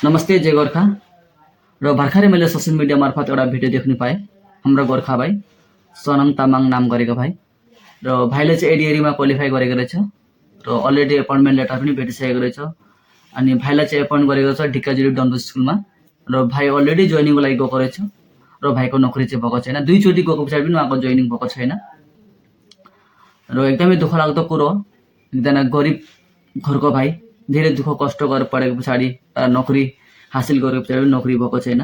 नमस्ते जय गोरखा र भर्खरै मैले सोसियल मिडिया मार्फत एउटा भिडियो देख्नु पाएँ। हाम्रो गोर्खा भाइ सोनम तामाङ नाम गरेको भाइ र भाइले चाहिँ एडिएरीमा क्वालिफाई गरेको रहेछ र अलरेडी एपोइन्टमेन्ट लेटर पनि भेटिसकेको रहेछ। अनि भाइलाई चाहिँ एपोइन्ट गरेको छ ढिक्काजुली डनबस्को स्कुलमा र भाइ अलरेडी जोइनिङको लागि गएको रहेछ र भाइको नोकरी चाहिँ भएको छैन। दुईचोटि गएको पछाडि पनि उहाँको जोइनिङ भएको छैन र एकदमै दुःख लाग्दो कुरो हो। एकजना गरिब घरको भाइ धेरै दुःख कष्ट गरेर पढेको पछाडि नोकरी हासिल गरेको पछाडि नोकरी भएको छैन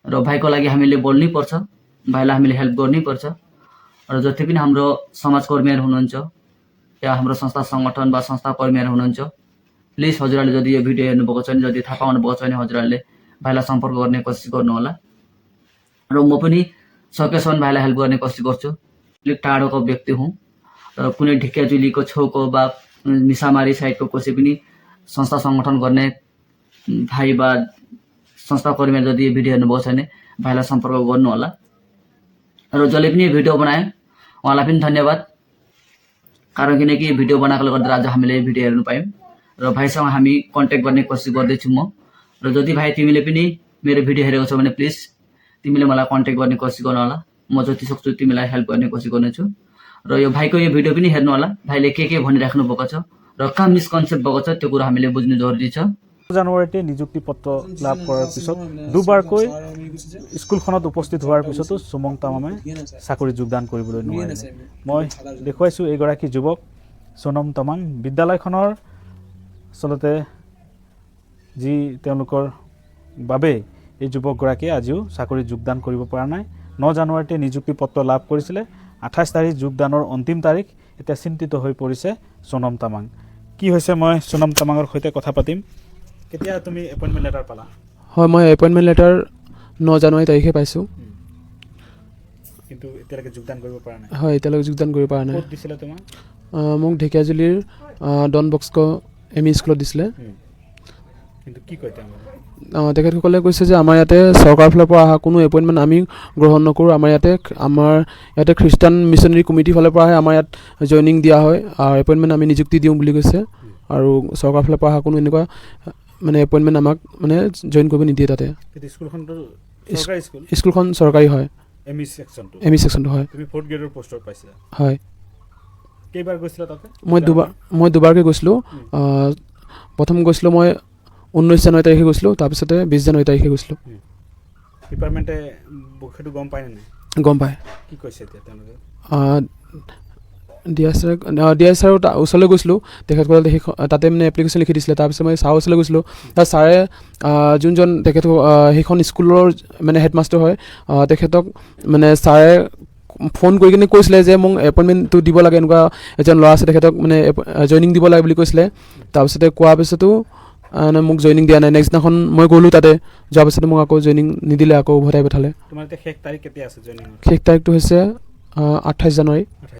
र भाइको लागि हामीले बोल्नै पर्छ, भाइलाई हामीले हेल्प गर्नै पर्छ। र जति पनि हाम्रो समाजकर्मीहरू हुनुहुन्छ या हाम्रो संस्था सङ्गठन वा संस्था कर्मीहरू हुनुहुन्छ, प्लिज हजुरहरूले जति यो भिडियो हेर्नुभएको छ भने, जति थाहा पाउनुभएको छ भने हजुरहरूले भाइलाई सम्पर्क गर्ने कोसिस गर्नुहोला। र म पनि सकेसम्म भाइलाई हेल्प गर्ने कोसिस गर्छु। अलिक टाढोको व्यक्ति हुँ र कुनै ढिक्काजुलीको छेउको वा मिसामारी साइडको कसै पनि संस्था सङ्गठन गर्ने भाइ वा संस्था कर्मीहरू जति यो भिडियो हेर्नुभएको छ भने भाइलाई सम्पर्क गर्नुहोला। र जसले पनि यो भिडियो बनायो उहाँलाई पनि धन्यवाद, कारण किनकि यो भिडियो बनाएकोले गर्दा आज हामीले यो भिडियो हेर्नु पायौँ र भाइसँग हामी कन्ट्याक्ट गर्ने कोसिस गर्दैछु म। र जति भाइ तिमीले पनि मेरो भिडियो हेरेको छौ भने प्लिज तिमीले मलाई कन्ट्याक्ट गर्ने कोसिस गर्नु होला। म जति सक्छु तिमीलाई हेल्प गर्ने कोसिस गर्नेछु। र यो भाइको यो भिडियो पनि हेर्नु होला, भाइले के भनिराख्नु भएको छ र कहाँ मिसकन्सेप्ट भएको छ त्यो कुरा हामीले बुझ्नु जरुरी छ। জানুৱাৰীতে নিযুক্তি পত্ৰ লাভ কৰাৰ পিছত দুবাৰকৈ স্কুলখনত উপস্থিত হোৱাৰ পিছতো সুমং তামামে চাকৰি যোগদান কৰিবলৈ নোৱাৰিলে। মই দেখুৱাইছোঁ এইগৰাকী যুৱক সোনম তামাং। বিদ্যালয়খনৰ আচলতে যি তেওঁলোকৰ বাবে এই যুৱকগৰাকীয়ে আজিও চাকৰি যোগদান কৰিব পৰা নাই। 9 জানুৱাৰীতে নিযুক্তি পত্ৰ লাভ কৰিছিলে, 28 তাৰিখ যোগদানৰ অন্তিম তাৰিখ। এতিয়া চিন্তিত হৈ পৰিছে সোনম তামাং। কি হৈছে মই সোনম তামাঙৰ সৈতে কথা পাতিম। কেতিয়া তুমি এপইণ্টমেণ্ট লেটাৰ পালা? হয়, মই এপইণ্টমেণ্ট লেটাৰ 9 জানুৱাৰী তাৰিখে পাইছোঁ, কিন্তু এতিয়ালৈকে যোগদান কৰিব পৰা নাই। হয়, এতিয়ালৈকে যোগদান কৰিব পৰা নাই। ক'ত দিছিলে তোমাক? মোক ঢেকীয়াজুলিৰ ডন বস্কো এম.ই. স্কুলত দিছিলে। কিন্তু কি কয় তেওঁলোকে? তেখেতসকলে কৈছে যে আমাৰ ইয়াতে চৰকাৰৰ ফালৰ পৰা অহা কোনো এপইণ্টমেণ্ট আমি গ্ৰহণ নকৰোঁ। আমাৰ ইয়াতে খ্ৰীষ্টান মিছনেৰী কমিটিৰ ফালৰ পৰা আমাৰ ইয়াত জইনিং দিয়া হয় আৰু এপইণ্টমেণ্ট আমি নিযুক্তি দিওঁ বুলি কৈছে। আৰু চৰকাৰৰ ফালৰ পৰা অহা কোনো এনেকুৱা মানে এপইণ্টমেণ্ট আমাক মানে জইন কৰিব নিদিয়ে তাতে। স্কুলখন চৰকাৰী হয়, এম ই ছেকশ্যনটো হয়। তুমি 4th গ্ৰেডৰ পোষ্টত পাইছিলা? হয়। কেইবাৰ গৈছিলা তাতে? মই দুবাৰকৈ গৈছিলোঁ। প্ৰথম গৈছিলোঁ মই 19 জানুৱাৰী তাৰিখে গৈছিলোঁ, তাৰপিছতে 20 জানুৱাৰী তাৰিখে গৈছিলোঁ। ডিপাৰ্টমেণ্টে সেইটো গম পায় নে নাই? গম পায়। কি কৈছে এতিয়া তেওঁলোকে? ডি আই ছাৰৰ ওচৰলৈ গৈছিলোঁ, তেখেতসকলে তাতে মানে এপ্লিকেশ্যন লিখি দিছিলে। তাৰপিছত মই ছাৰৰ ওচৰলৈ গৈছিলোঁ, তাত ছাৰে যোনজন সেইখন স্কুলৰ মানে হেডমাষ্টাৰ হয় তেখেতক মানে ছাৰে ফোন কৰি কিনে কৈছিলে যে মোক এপইণ্টমেণ্টটো দিব লাগে, এনেকুৱা এজন ল'ৰা আছে তেখেতক মানে জইনিং দিব লাগে বুলি কৈছিলে। তাৰপিছতে কোৱাৰ পিছতো মোক জইনিং দিয়া নাই। নেক্সট দিনাখন মই গ'লোঁ, তাতে যোৱাৰ পিছতে মোক আকৌ জইনিং নিদিলে, আকৌ উভতাই পঠালে। তোমাৰ এতিয়া শেষ তাৰিখ কেতিয়া আছে জইনিঙৰ? শেষ তাৰিখটো হৈছে 28 জানুৱাৰী।